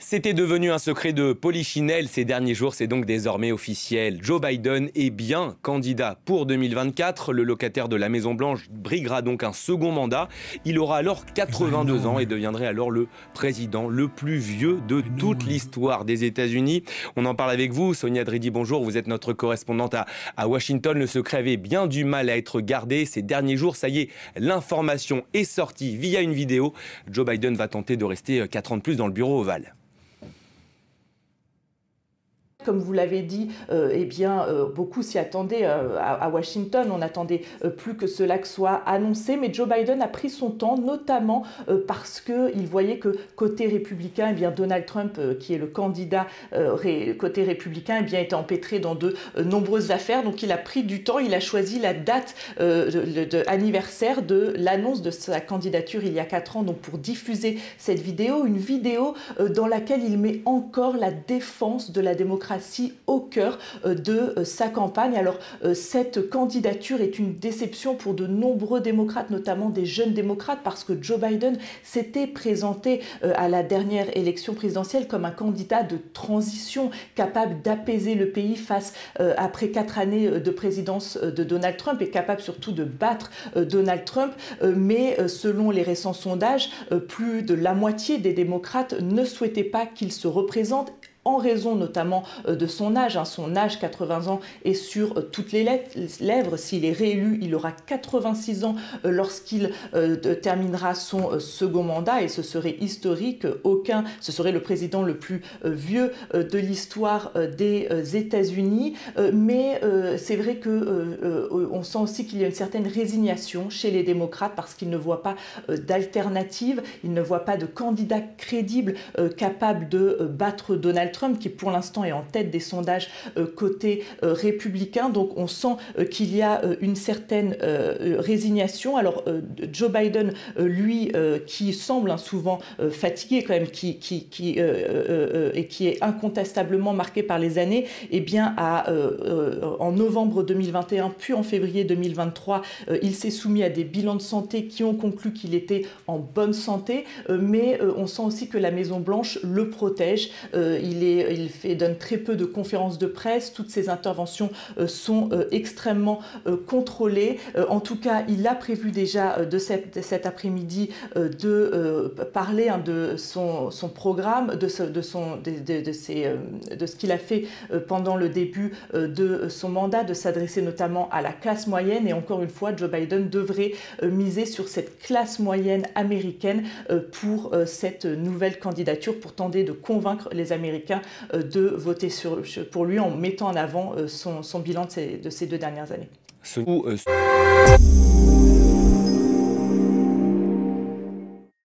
C'était devenu un secret de polichinelle ces derniers jours, c'est donc désormais officiel. Joe Biden est bien candidat pour 2024. Le locataire de la Maison-Blanche briguera donc un second mandat. Il aura alors 82 ans et deviendrait alors le président le plus vieux de toute l'histoire des États-Unis. On en parle avec vous, Sonia Dridi, bonjour. Vous êtes notre correspondante à Washington. Le secret avait bien du mal à être gardé ces derniers jours. Ça y est, l'information est sortie via une vidéo. Joe Biden va tenter de rester 4 ans de plus dans le bureau ovale. Comme vous l'avez dit, beaucoup s'y attendaient à Washington. On n'attendait plus que cela soit annoncé. Mais Joe Biden a pris son temps, notamment parce qu'il voyait que côté républicain, Donald Trump, qui est le candidat côté républicain, était empêtré dans de nombreuses affaires. Donc il a pris du temps. Il a choisi la date anniversaire de l'annonce de sa candidature il y a 4 ans, donc pour diffuser cette vidéo. Une vidéo dans laquelle il met encore la défense de la démocratie au cœur de sa campagne. Alors cette candidature est une déception pour de nombreux démocrates, notamment des jeunes démocrates, parce que Joe Biden s'était présenté à la dernière élection présidentielle comme un candidat de transition capable d'apaiser le pays après 4 années de présidence de Donald Trump, et capable surtout de battre Donald Trump. Mais selon les récents sondages, plus de la moitié des démocrates ne souhaitaient pas qu'il se représente, en raison notamment de son âge. Son âge, 80 ans, est sur toutes les lèvres. S'il est réélu, il aura 86 ans lorsqu'il terminera son second mandat, et ce serait historique. Ce serait le président le plus vieux de l'histoire des États-Unis. Mais c'est vrai qu'on sent aussi qu'il y a une certaine résignation chez les démocrates, parce qu'ils ne voient pas d'alternative, ils ne voient pas de candidat crédible capable de battre Donald Trump, qui pour l'instant est en tête des sondages côté républicain. Donc on sent qu'il y a une certaine résignation. Alors Joe Biden, lui, qui semble souvent fatigué quand même, et qui est incontestablement marqué par les années, en novembre 2021 puis en février 2023, il s'est soumis à des bilans de santé qui ont conclu qu'il était en bonne santé, mais on sent aussi que la Maison-Blanche le protège. Il donne très peu de conférences de presse. Toutes ses interventions sont extrêmement contrôlées. En tout cas, il a prévu déjà de cet après-midi de parler de son programme, de ce qu'il a fait pendant le début de son mandat, de s'adresser notamment à la classe moyenne. Et encore une fois, Joe Biden devrait miser sur cette classe moyenne américaine pour cette nouvelle candidature, pour tenter de convaincre les Américains de voter pour lui, en mettant en avant son bilan de ces 2 dernières années.